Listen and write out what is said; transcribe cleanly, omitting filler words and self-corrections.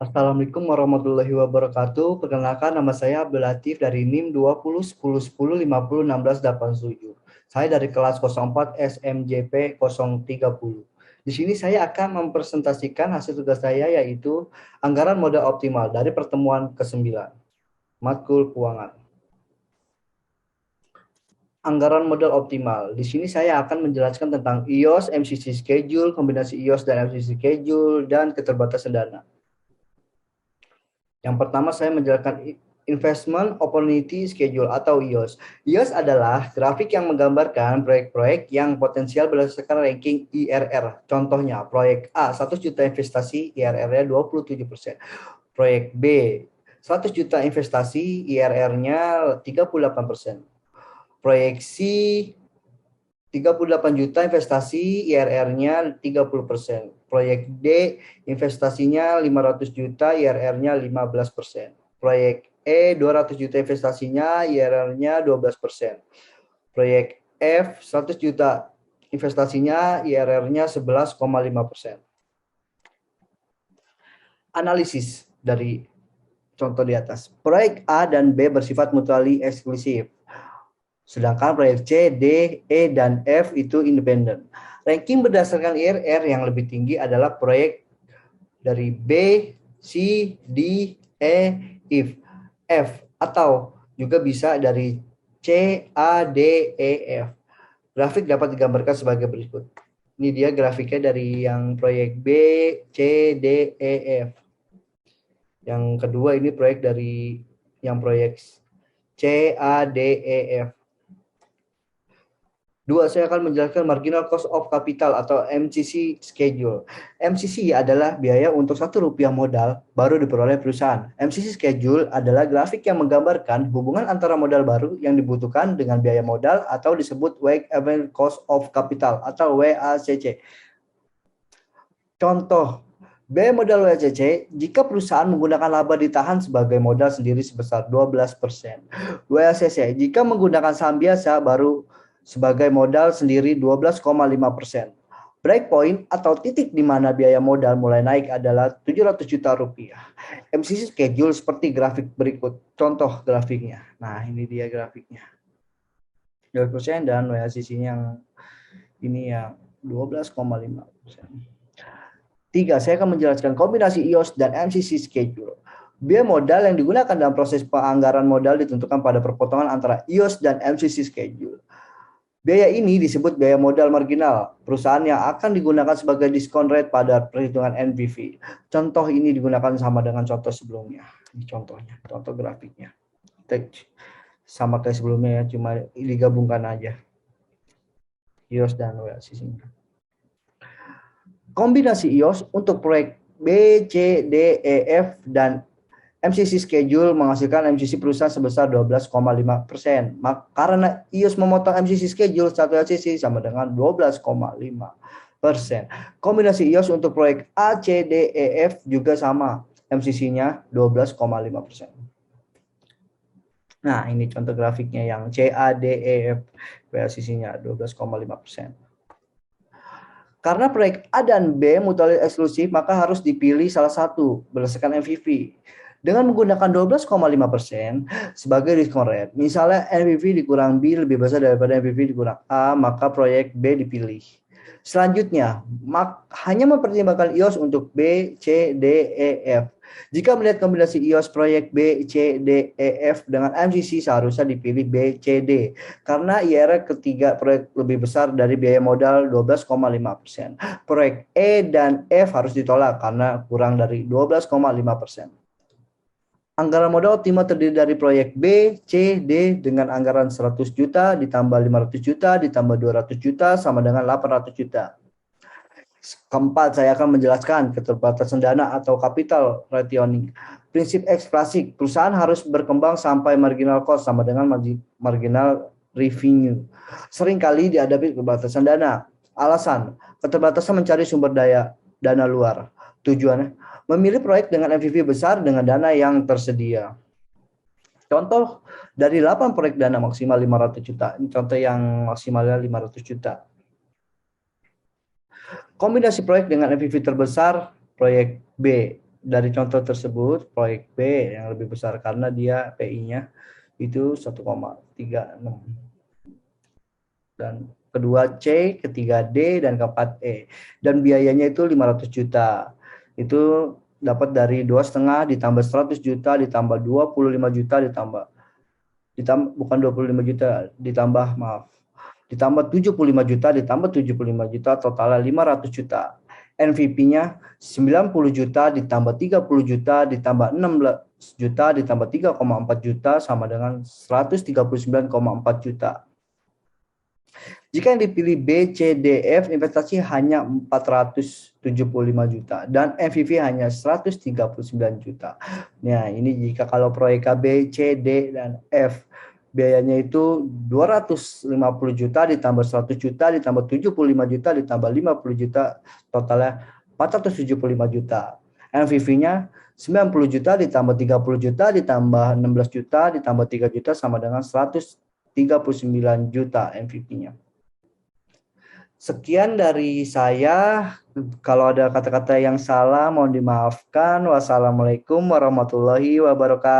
Assalamualaikum warahmatullahi wabarakatuh. Perkenalkan, nama saya Abdul Latif dari NIM 20 10 10 15 16 87. Saya dari kelas 04 SMJP 030. Di sini saya akan mempresentasikan hasil tugas saya, yaitu anggaran modal optimal dari pertemuan ke-9, matkul keuangan. Anggaran modal optimal. Di sini saya akan menjelaskan tentang IOS, MCC schedule, kombinasi IOS dan MCC schedule, dan keterbatasan dana. Yang pertama saya menjelaskan Investment Opportunity Schedule atau IOS. IOS adalah grafik yang menggambarkan proyek-proyek yang potensial berdasarkan ranking IRR. Contohnya, proyek A 100 juta investasi, IRR-nya 27%. Proyek B 100 juta investasi, IRR-nya 38%. Proyek C 38 juta investasi, IRR-nya 30%. Proyek D, investasinya 500 juta, IRR-nya 15%. Proyek E, 200 juta investasinya, IRR-nya 12%. Proyek F, 100 juta investasinya, IRR-nya 11,5%. Analisis dari contoh di atas. Proyek A dan B bersifat mutually eksklusif. Sedangkan proyek C, D, E, dan F itu independen. Ranking berdasarkan IRR yang lebih tinggi adalah proyek dari B, C, D, E, F, atau juga bisa dari C, A, D, E, F. Grafik dapat digambarkan sebagai berikut. Ini dia grafiknya dari yang proyek B, C, D, E, F. Yang kedua ini proyek dari yang proyek C, A, D, E, F. Dua, saya akan menjelaskan marginal cost of capital atau MCC schedule. MCC adalah biaya untuk Rp1 modal baru diperoleh perusahaan. MCC schedule adalah grafik yang menggambarkan hubungan antara modal baru yang dibutuhkan dengan biaya modal atau disebut weighted average cost of capital atau WACC. Contoh, biaya modal WACC jika perusahaan menggunakan laba ditahan sebagai modal sendiri sebesar 12%. WACC jika menggunakan saham biasa baru sebagai modal sendiri 12,5%. Breakpoint atau titik di mana biaya modal mulai naik adalah Rp700 juta. MCC schedule seperti grafik berikut. Contoh grafiknya. Nah, ini dia grafiknya. 12% dan WACC-nya yang ini yang 12,5%. 3. Saya akan menjelaskan kombinasi IOS dan MCC schedule. Biaya modal yang digunakan dalam proses penganggaran modal ditentukan pada perpotongan antara IOS dan MCC schedule. Biaya ini disebut biaya modal marginal, perusahaan yang akan digunakan sebagai diskon rate pada perhitungan NPV. Contoh ini digunakan sama dengan contoh sebelumnya. Ini contohnya, contoh grafiknya. Sama kayak sebelumnya ya, cuma digabungkan aja. IOS dan WACC-nya. Kombinasi IOS untuk proyek B, C, D, E, F, dan MCC schedule menghasilkan MCC perusahaan sebesar 12,5%. Karena IOS memotong MCC schedule, satu LCC sama dengan 12,5%. Kombinasi IOS untuk proyek A, C, D, E, F juga sama. MCC-nya 12,5%. Nah, ini contoh grafiknya yang C, A, D, E, F. LCC-nya 12,5%. Karena proyek A dan B mutually eksklusif, maka harus dipilih salah satu berdasarkan MVV. Dengan menggunakan 12,5% sebagai diskon rate. Misalnya MVV dikurang B lebih besar daripada MVV dikurang A, maka proyek B dipilih. Selanjutnya, hanya mempertimbangkan IOS untuk B, C, D, E, F. Jika melihat kombinasi IOS proyek B, C, D, E, F dengan MCC seharusnya dipilih B, C, D. Karena IRR ketiga proyek lebih besar dari biaya modal 12,5%. Proyek E dan F harus ditolak karena kurang dari 12,5%. Anggaran modal optimal terdiri dari proyek B, C, D dengan anggaran 100 juta ditambah 500 juta ditambah 200 juta sama dengan 800 juta. Keempat, saya akan menjelaskan keterbatasan dana atau capital rationing. Prinsip X klasik, perusahaan harus berkembang sampai marginal cost sama dengan marginal revenue. Seringkali dihadapi keterbatasan dana. Alasan, keterbatasan mencari sumber dana luar. Tujuannya, memilih proyek dengan MVV besar dengan dana yang tersedia. Contoh dari 8 proyek dana maksimal 500 juta. Ini contoh yang maksimalnya 500 juta. Kombinasi proyek dengan MVV terbesar, proyek B dari contoh tersebut, proyek B yang lebih besar karena dia PI-nya itu 1,36. Dan kedua C, ketiga D, dan keempat E. Dan biayanya itu 500 juta. Itu dapat dari 2,5 ditambah 100 juta ditambah 25 juta ditambah bukan 25 juta ditambah maaf ditambah 75 juta ditambah 75 juta totalnya 500 juta. NVP-nya 90 juta ditambah 30 juta ditambah 16 juta ditambah 3,4 juta sama dengan 139,4 juta. Jika yang dipilih B, C, D, F, investasi hanya 475 juta dan MVV hanya 139 juta. Nah, ini jika kalau proyek B, C, D, dan F biayanya itu 250 juta ditambah 100 juta ditambah 75 juta ditambah 50 juta totalnya 475 juta. MVV-nya 90 juta ditambah 30 juta ditambah 16 juta ditambah 3 juta sama dengan 139 juta MVP-nya. Sekian dari saya. Kalau ada kata-kata yang salah mohon dimaafkan. Wassalamualaikum warahmatullahi wabarakatuh.